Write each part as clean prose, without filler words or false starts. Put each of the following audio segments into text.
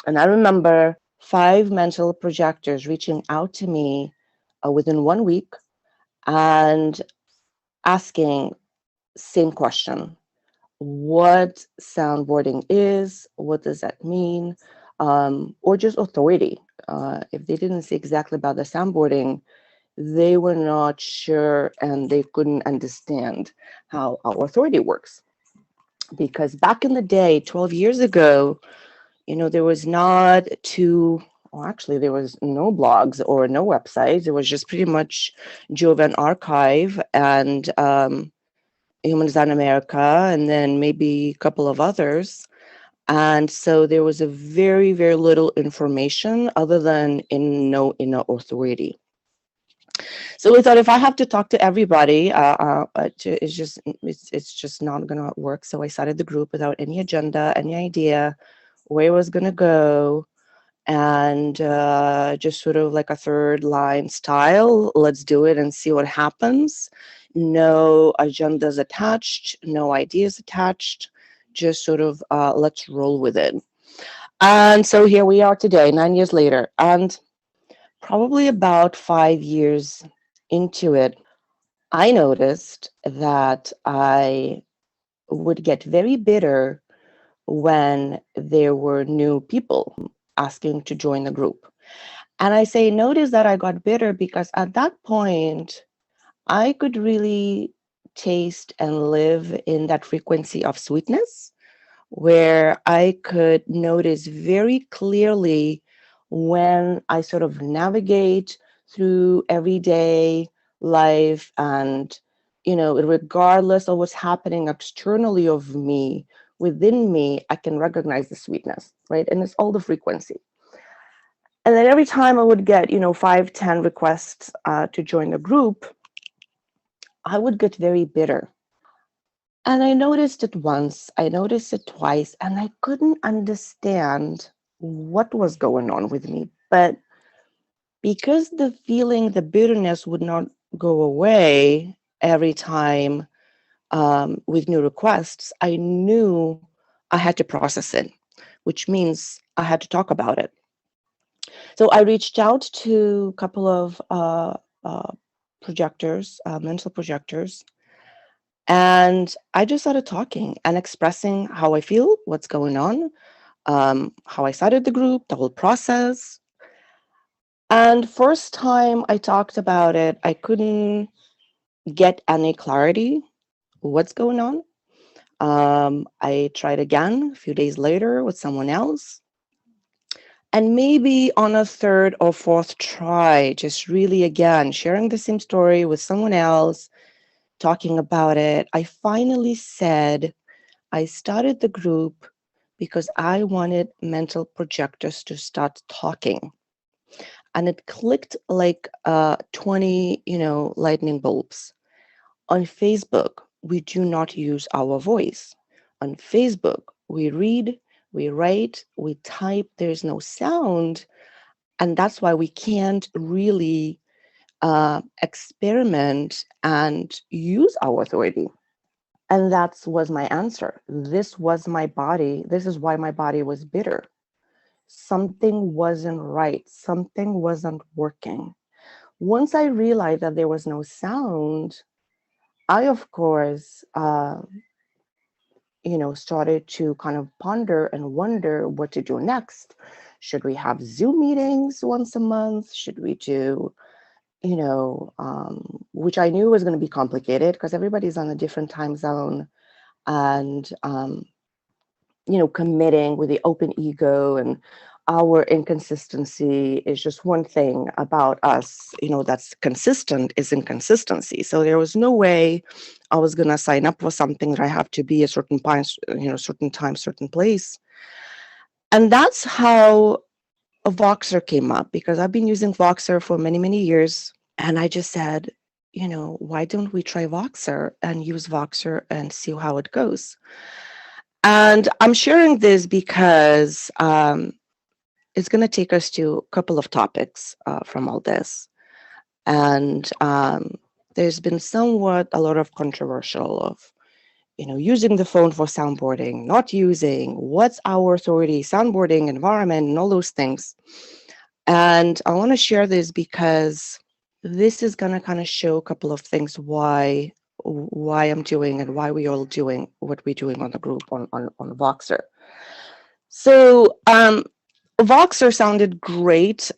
And I remember 5 mental projectors reaching out to me within 1 week and asking same question: what soundboarding is, what does that mean, or just authority. If they didn't say exactly about the soundboarding, they were not sure and they couldn't understand how our authority works. Because back in the day, 12 years ago, there was not too, well, actually, there was no blogs or no websites. It was just pretty much Jovan Archive and Human Design America, and then maybe a couple of others. And so there was a very, very little information other than in authority. So we thought, if I have to talk to everybody, it's just not gonna work. So I started the group without any agenda, any idea where it was gonna go, and just sort of like a third line style. Let's do it and see what happens. No agendas attached, no ideas attached. Just sort of let's roll with it. And so here we are today, 9 years later, and probably about 5 years into it, I noticed that I would get very bitter when there were new people asking to join the group. And I say, notice that I got bitter because at that point, I could really taste and live in that frequency of sweetness where I could notice very clearly when I sort of navigate through everyday life and, regardless of what's happening externally of me, within me, I can recognize the sweetness, right? And it's all the frequency. And then every time I would get, 5, 10 requests to join the group, I would get very bitter. And I noticed it once, I noticed it twice, and I couldn't understand what was going on with me. But because the feeling, the bitterness would not go away every time with new requests, I knew I had to process it, which means I had to talk about it. So I reached out to a couple of projectors, mental projectors, and I just started talking and expressing how I feel, what's going on, how I started the group, the whole process. And first time I talked about it, I couldn't get any clarity what's going on. I tried again a few days later with someone else. And maybe on a third or fourth try, just really again, sharing the same story with someone else, talking about it, I finally said, I started the group because I wanted mental projectors to start talking. And it clicked like 20, lightning bulbs. On Facebook, we do not use our voice. On Facebook, we read, we write, we type, there's no sound. And that's why we can't really experiment and use our authority. And that was my answer. This was my body. This is why my body was bitter. Something wasn't right. Something wasn't working. Once I realized that there was no sound, I, of course, started to kind of ponder and wonder what to do next. Should we have Zoom meetings once a month? Should we do, which I knew was going to be complicated because everybody's on a different time zone, and committing with the open ego and our inconsistency is just one thing about us, that's consistent is inconsistency. So there was no way I was going to sign up for something that I have to be a certain point, certain time, certain place. And that's how a Voxer came up, because I've been using Voxer for many, many years. And I just said, why don't we try Voxer and use Voxer and see how it goes? And I'm sharing this because it's going to take us to a couple of topics from all this. And there's been somewhat a lot of controversial of, using the phone for soundboarding, not using, what's our authority, soundboarding, environment, and all those things. And I want to share this because this is going to kind of show a couple of things why I'm doing and why we all doing what we're doing on the group on Voxer. So Voxer sounded great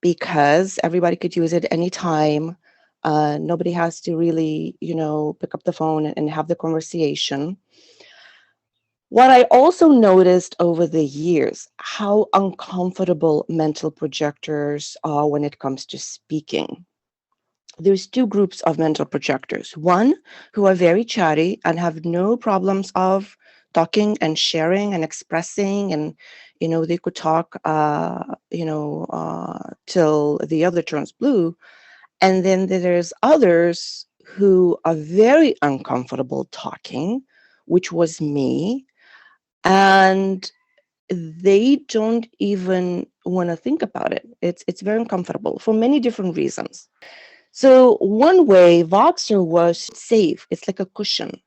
because everybody could use it anytime. Nobody has to really, pick up the phone and have the conversation. What I also noticed over the years, how uncomfortable mental projectors are when it comes to speaking. There's two groups of mental projectors. One who are very chatty and have no problems of talking and sharing and expressing, and they could talk till the other turns blue. And then there's others who are very uncomfortable talking, which was me, and they don't even want to think about it. It's very uncomfortable for many different reasons. So one way Voxer was safe. It's like a cushion.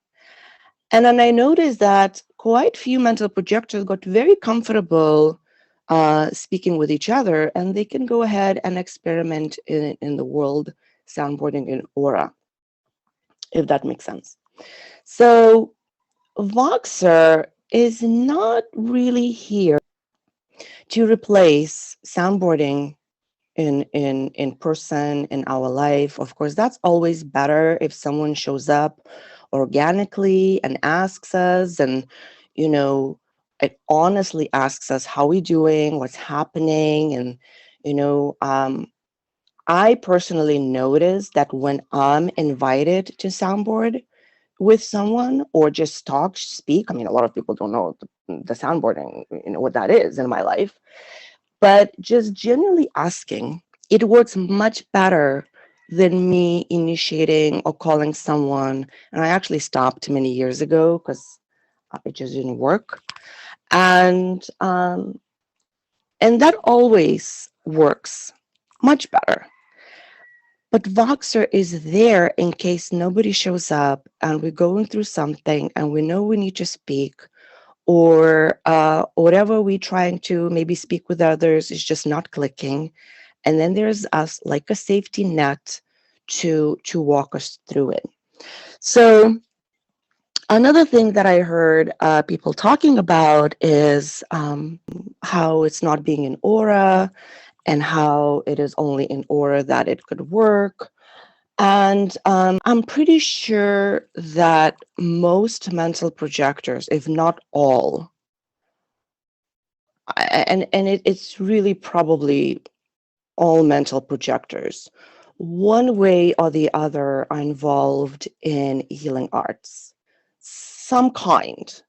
And then I noticed that quite few mental projectors got very comfortable speaking with each other, and they can go ahead and experiment in the world soundboarding in Aura, if that makes sense. So Voxer is not really here to replace soundboarding in person in our life. Of course, that's always better if someone shows up organically and asks us, and it honestly asks us how we doing, what's happening. And I personally notice that when I'm invited to soundboard with someone or just speak, I mean, a lot of people don't know the soundboarding, what that is in my life, but just genuinely asking, it works much better than me initiating or calling someone. And I actually stopped many years ago because it just didn't work. And that always works much better. But Voxer is there in case nobody shows up and we're going through something and we know we need to speak, or whatever we're trying to maybe speak with others is just not clicking. And then there's us like a safety net to walk us through it. So another thing that I heard people talking about is how it's not being in Aura and how it is only in Aura that it could work. And I'm pretty sure that most mental projectors, if not all, it's really probably all mental projectors, one way or the other are involved in healing arts, some kind.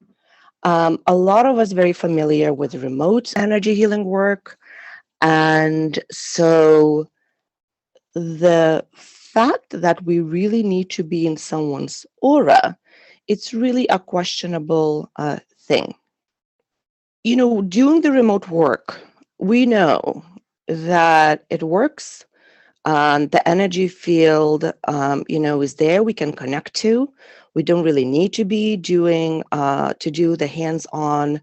A lot of us very familiar with remote energy healing work. And so the fact that we really need to be in someone's aura, it's really a questionable thing. Doing the remote work, we know that it works. The energy field, is there. We can connect to. We don't really need to be doing to do the hands-on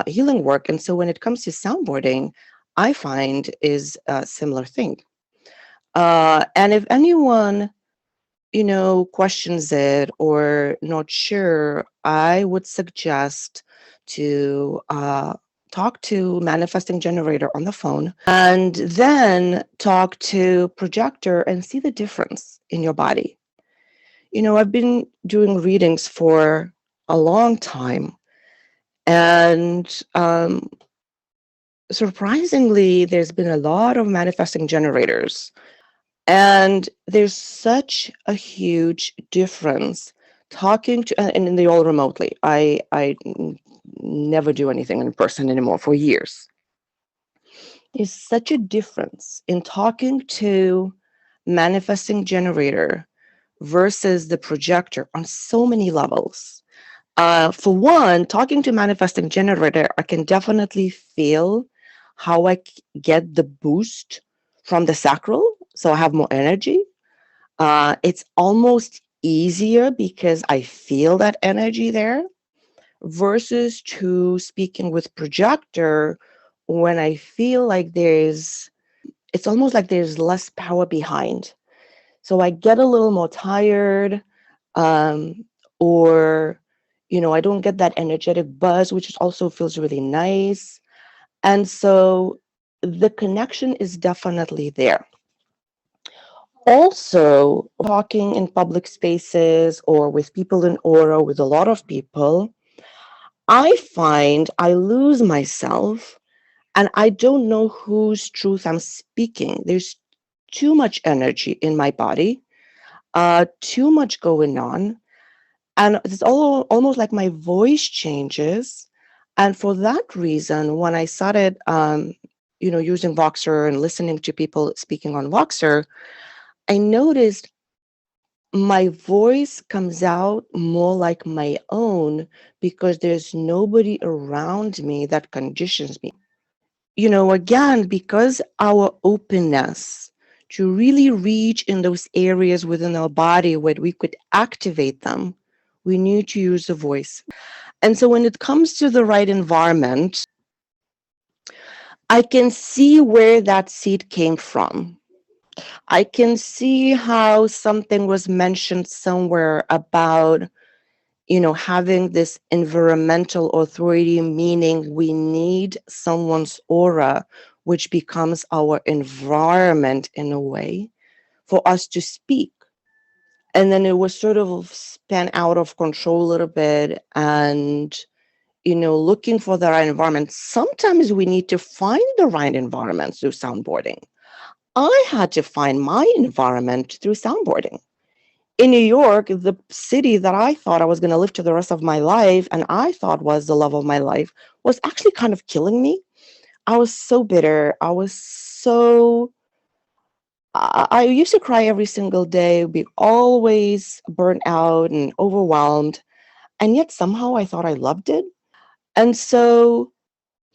healing work. And so when it comes to soundboarding, I find is a similar thing. And if anyone, questions it or not sure, I would suggest to talk to manifesting generator on the phone and then talk to projector and see the difference in your body. I've been doing readings for a long time, and surprisingly, there's been a lot of manifesting generators. And there's such a huge difference talking to, and they all remotely. I never do anything in person anymore for years. There's such a difference in talking to manifesting generator versus the projector on so many levels. For one, talking to manifesting generator, I can definitely feel how I get the boost from the sacral, so I have more energy. It's almost easier because I feel that energy there, versus to speaking with projector when I feel like it's almost like there's less power behind. So I get a little more tired, um, or, I don't get that energetic buzz, which also feels really nice. And so the connection is definitely there. Also, talking in public spaces or with people in aura, with a lot of people, I find I lose myself and I don't know whose truth I'm speaking. There's too much energy in my body, too much going on. And it's almost like my voice changes. And for that reason, when I started, using Voxer and listening to people speaking on Voxer, I noticed my voice comes out more like my own because there's nobody around me that conditions me. Again, because our openness to really reach in those areas within our body where we could activate them, we need to use the voice. And so when it comes to the right environment, I can see where that seed came from. I can see how something was mentioned somewhere about, having this environmental authority, meaning we need someone's aura, which becomes our environment in a way for us to speak. And then it was sort of spun out of control a little bit. And, looking for the right environment, sometimes we need to find the right environment through soundboarding. I had to find my environment through soundboarding. In New York, the city that I thought I was going to live to the rest of my life and I thought was the love of my life was actually kind of killing me. I was so bitter. I used to cry every single day, be always burnt out and overwhelmed. And yet somehow I thought I loved it. And so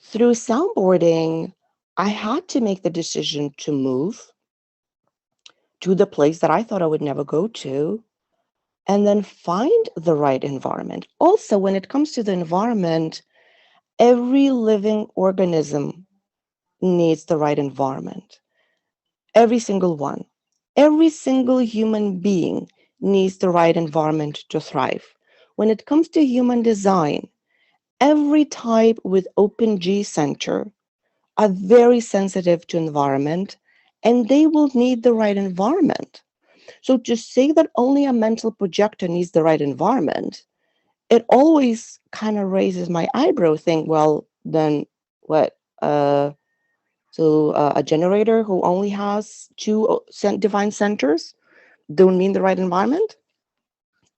through soundboarding, I had to make the decision to move to the place that I thought I would never go to, and then find the right environment. Also, when it comes to the environment, every living organism needs the right environment. Every single one. Every single human being needs the right environment to thrive. When it comes to human design, every type with open G center are very sensitive to environment and they will need the right environment. So to say that only a mental projector needs the right environment, it always kind of raises my eyebrow thing. Well, then what? A generator who only has two divine centers don't mean the right environment?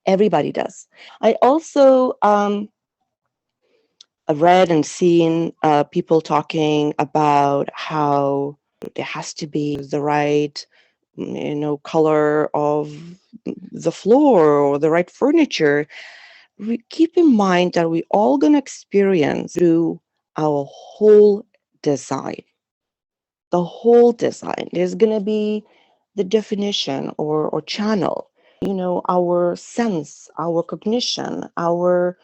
Everybody does. I also read and seen people talking about how there has to be the right, color of the floor or the right furniture. We keep in mind that we all going to experience through our whole design. The whole design. There's going to be the definition or channel, our sense, our cognition, our,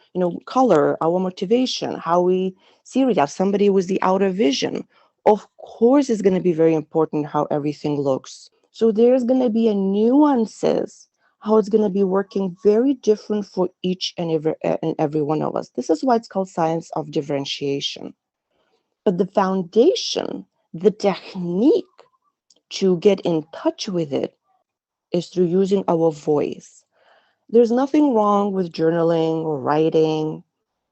color, our motivation, how we see it. If somebody with the outer vision, of course, it's going to be very important how everything looks. So there's going to be a nuances how it's going to be working very different for each and every one of us. This is why it's called science of differentiation. But the foundation, the technique to get in touch with it is through using our voice. There's nothing wrong with journaling or writing.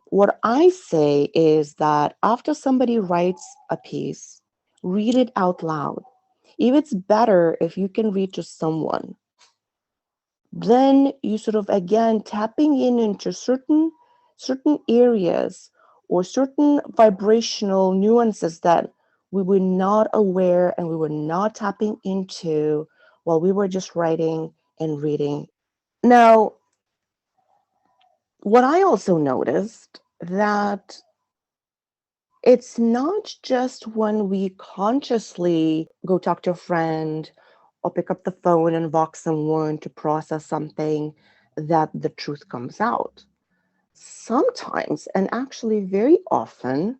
What I say is that after somebody writes a piece, read it out loud. If it's better if you can read to someone, then you sort of again tapping in into certain areas or certain vibrational nuances that we were not aware and we were not tapping into while we were just writing and reading. Now, what I also noticed that it's not just when we consciously go talk to a friend or pick up the phone and Vox someone to process something, that the truth comes out. Sometimes, and actually very often,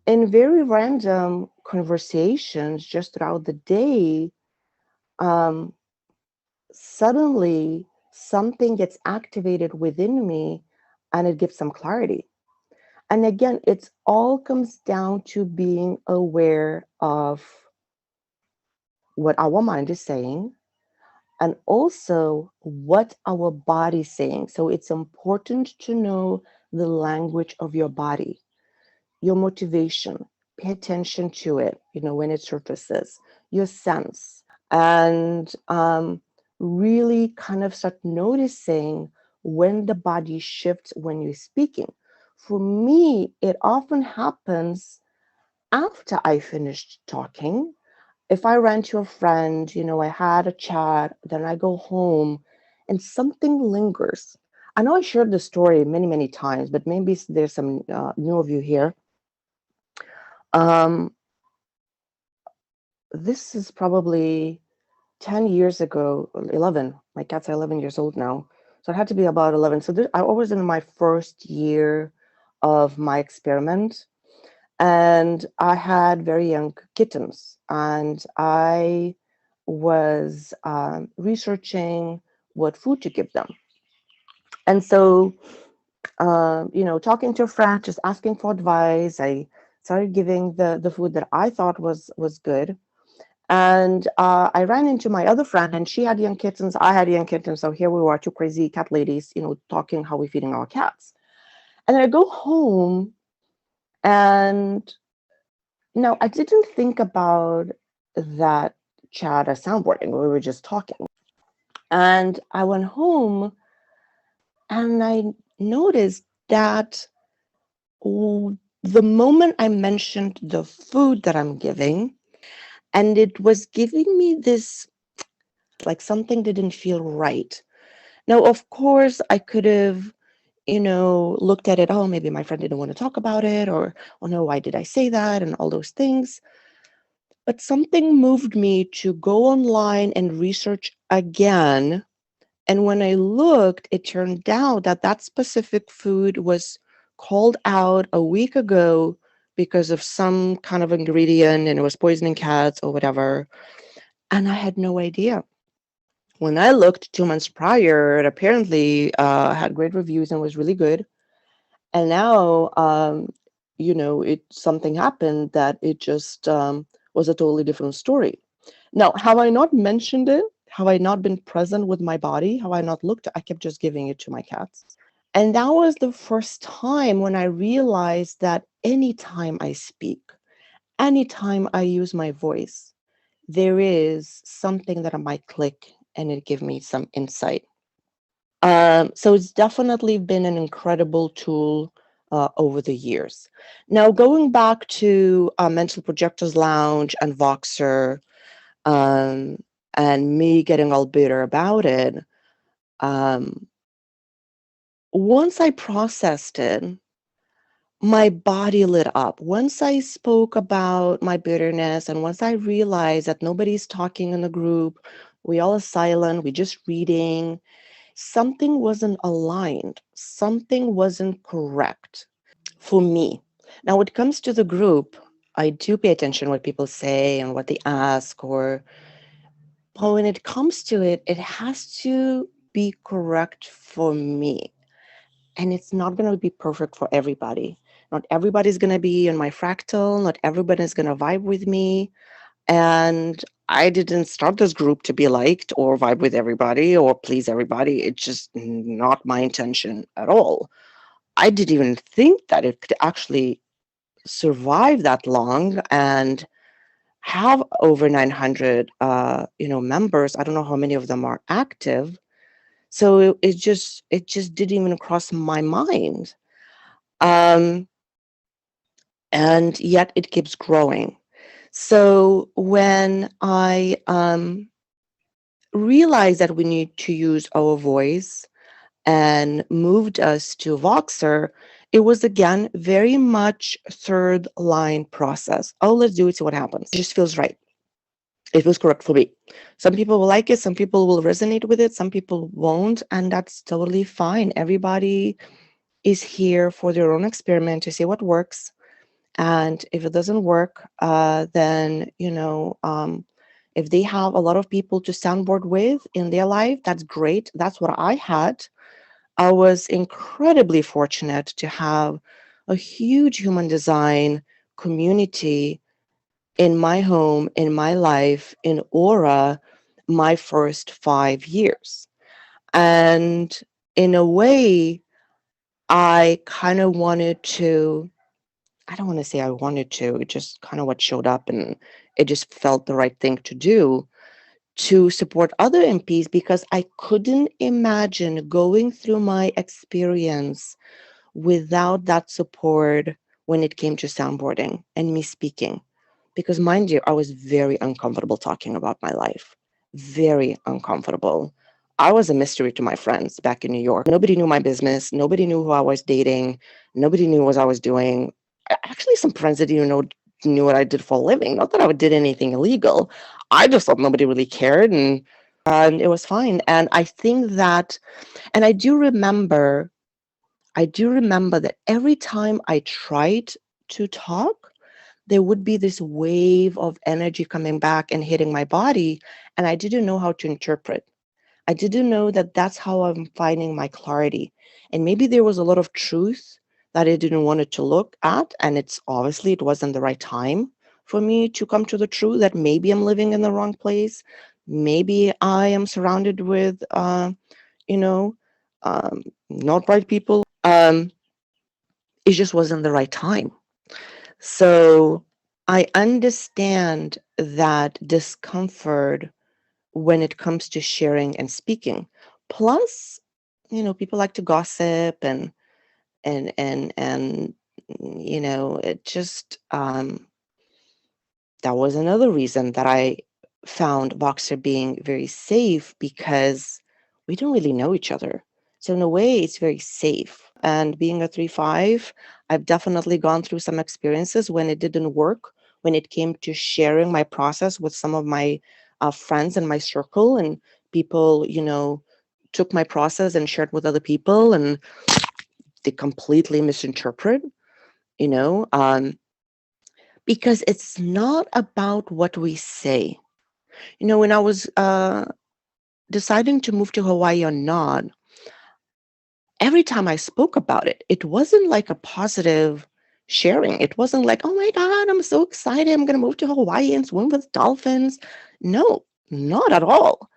in very random conversations just throughout the day, um, suddenly something gets activated within me and it gives some clarity. And again, it's all comes down to being aware of what our mind is saying and also what our body's saying. So it's important to know the language of your body, your motivation. Pay attention to it, when it surfaces, your sense, and really kind of start noticing when the body shifts when you're speaking. For me, it often happens after I finished talking. If I ran to a friend, I had a chat, then I go home and something lingers. I know I shared the story many, many times, but maybe there's some new of you here. Um, this is probably 10 years ago, 11. My cats are 11 years old now. So it had to be about 11. So I was in my first year of my experiment, and I had very young kittens, and I was researching what food to give them. And so, talking to a friend, just asking for advice, I started giving the food that I thought was good. And I ran into my other friend, and she had young kittens. I had young kittens. So here we were, two crazy cat ladies, talking how we're feeding our cats. And then I go home, and no, I didn't think about that chat as soundboarding. We were just talking. And I went home and I noticed that the moment I mentioned the food that I'm giving, and it was giving me this, like something didn't feel right. Now, of course, I could have, looked at it, oh, maybe my friend didn't want to talk about it, or, oh no, why did I say that, and all those things. But something moved me to go online and research again. And when I looked, it turned out that that specific food was called out a week ago because of some kind of ingredient and it was poisoning cats or whatever. And I had no idea. When I looked 2 months prior, it apparently had great reviews and was really good. And now, something happened that it just was a totally different story. Now, have I not mentioned it? Have I not been present with my body? Have I not looked? I kept just giving it to my cats. And that was the first time when I realized that anytime I speak, anytime I use my voice, there is something that I might click and it give me some insight. So it's definitely been an incredible tool over the years. Now, going back to Mental Projectors Lounge and Voxer, um, and me getting all bitter about it, um, once I processed it, my body lit up. Once I spoke about my bitterness, and once I realized that nobody's talking in the group, we all are silent, we're just reading, something wasn't aligned, something wasn't correct for me. Now, when it comes to the group, I do pay attention what people say and what they ask, but when it comes to it, it has to be correct for me. And it's not going to be perfect for everybody. Not everybody's going to be in my fractal, not everybody's going to vibe with me. And I didn't start this group to be liked or vibe with everybody or please everybody. It's just not my intention at all. I didn't even think that it could actually survive that long and have over 900 members. I don't know how many of them are active. So it just didn't even cross my mind. Um, and yet it keeps growing. So when I realized that we need to use our voice and moved us to Voxer, it was again very much third line process. Oh, let's do it, see what happens. It just feels right. It was correct for me. Some people will like it, some people will resonate with it, some people won't, and that's totally fine. Everybody is here for their own experiment to see what works. And if it doesn't work, then, if they have a lot of people to soundboard with in their life, that's great. That's what I had. I was incredibly fortunate to have a huge human design community in my home, in my life, in Aura, my first 5 years. And in a way, I kind of wanted to, I don't want to say I wanted to, it just kind of what showed up, and it just felt the right thing to do, to support other MPs, because I couldn't imagine going through my experience without that support when it came to soundboarding and me speaking. Because mind you, I was very uncomfortable talking about my life. Very uncomfortable. I was a mystery to my friends back in New York. Nobody knew my business. Nobody knew who I was dating. Nobody knew what I was doing. Actually, some friends that didn't know knew what I did for a living. Not that I did anything illegal. I just thought nobody really cared, and it was fine. And I think that, and I do remember that every time I tried to talk, there would be this wave of energy coming back and hitting my body, and I didn't know how to interpret. I didn't know that that's how I'm finding my clarity. And maybe there was a lot of truth that I didn't want it to look at, and it's obviously it wasn't the right time for me to come to the truth that maybe I'm living in the wrong place. Maybe I am surrounded with, you know, not right people. It just wasn't the right time. So I understand that discomfort when it comes to sharing and speaking. Plus, people like to gossip, and it just that was another reason that I found Voxer being very safe, because we don't really know each other. So in a way, it's very safe. And being a 3-5, I've definitely gone through some experiences when it didn't work, when it came to sharing my process with some of my friends in my circle, and people, took my process and shared with other people, and they completely misinterpret, you know, um, because it's not about what we say. When I was deciding to move to Hawaii or not, every time I spoke about it, it wasn't like a positive sharing. It wasn't like, oh my God, I'm so excited. I'm going to move to Hawaii and swim with dolphins. No, not at all.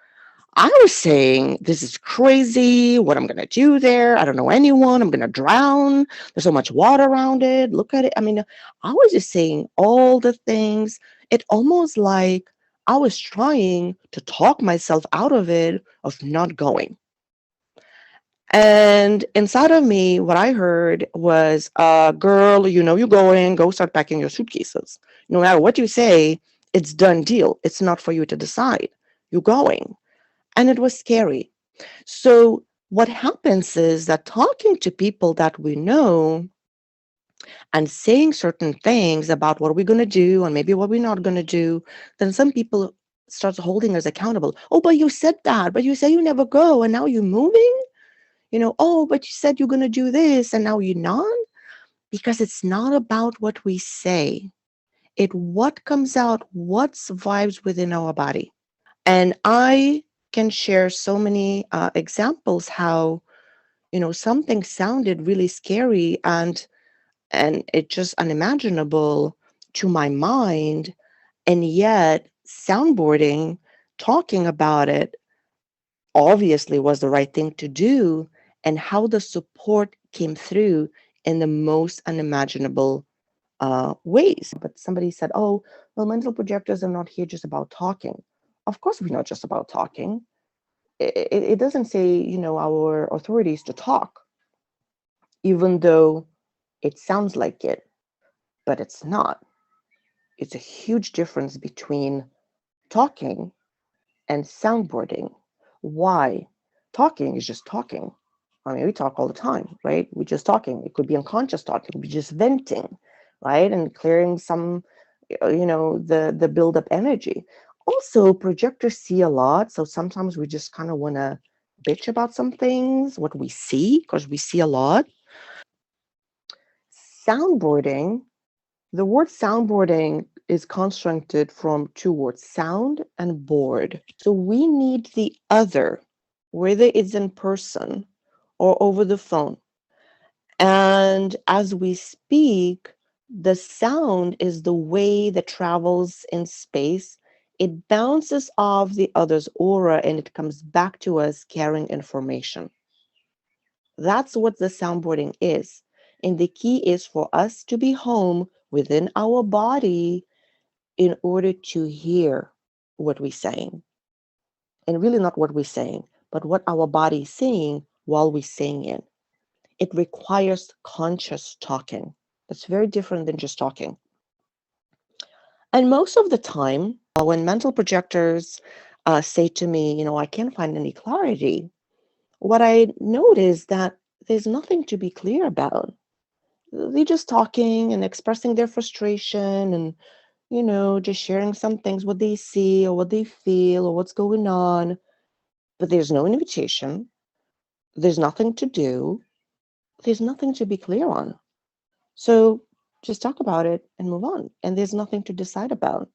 I was saying, this is crazy, what I'm going to do there. I don't know anyone. I'm going to drown. There's so much water around it. Look at it. I mean, I was just saying all the things. It almost like I was trying to talk myself out of it, of not going. And inside of me, what I heard was, girl, you're going, go start packing your suitcases. No matter what you say, it's done deal. It's not for you to decide. You're going. And it was scary. So what happens is that talking to people that we know and saying certain things about what we're going to do and maybe what we're not going to do, then some people starts holding us accountable. Oh, but you said that, but you say you never go, and now you're moving. Oh, but you said you're going to do this and now you're not. Because it's not about what we say. It what comes out, what's vibes within our body. And I can share so many examples how, something sounded really scary, and it just unimaginable to my mind. And yet soundboarding, talking about it, obviously was the right thing to do, and how the support came through in the most unimaginable ways. But somebody said, oh, well, mental projectors are not here just about talking. Of course, we're not just about talking. It doesn't say, our authorities to talk, even though it sounds like it, but it's not. It's a huge difference between talking and soundboarding. Why? Talking is just talking. I mean, we talk all the time, right? We're just talking. It could be unconscious talk. It could be just venting, right? And clearing some, the build-up energy. Also, projectors see a lot, so sometimes we just kind of want to bitch about some things, what we see, because we see a lot. Soundboarding, the word soundboarding is constructed from two words, sound and board. So we need the other, whether it's in person or over the phone. And as we speak, the sound is the way that travels in space. It bounces off the other's aura and it comes back to us carrying information. That's what the soundboarding is. And the key is for us to be home within our body in order to hear what we're saying. And really not what we're saying, but what our body is saying while we're saying it. It requires conscious talking. That's very different than just talking. And most of the time, when mental projectors say to me, I can't find any clarity, what I notice that there's nothing to be clear about. They're just talking and expressing their frustration and, just sharing some things, what they see or what they feel or what's going on. But there's no invitation. There's nothing to do. There's nothing to be clear on. So just talk about it and move on. And there's nothing to decide about.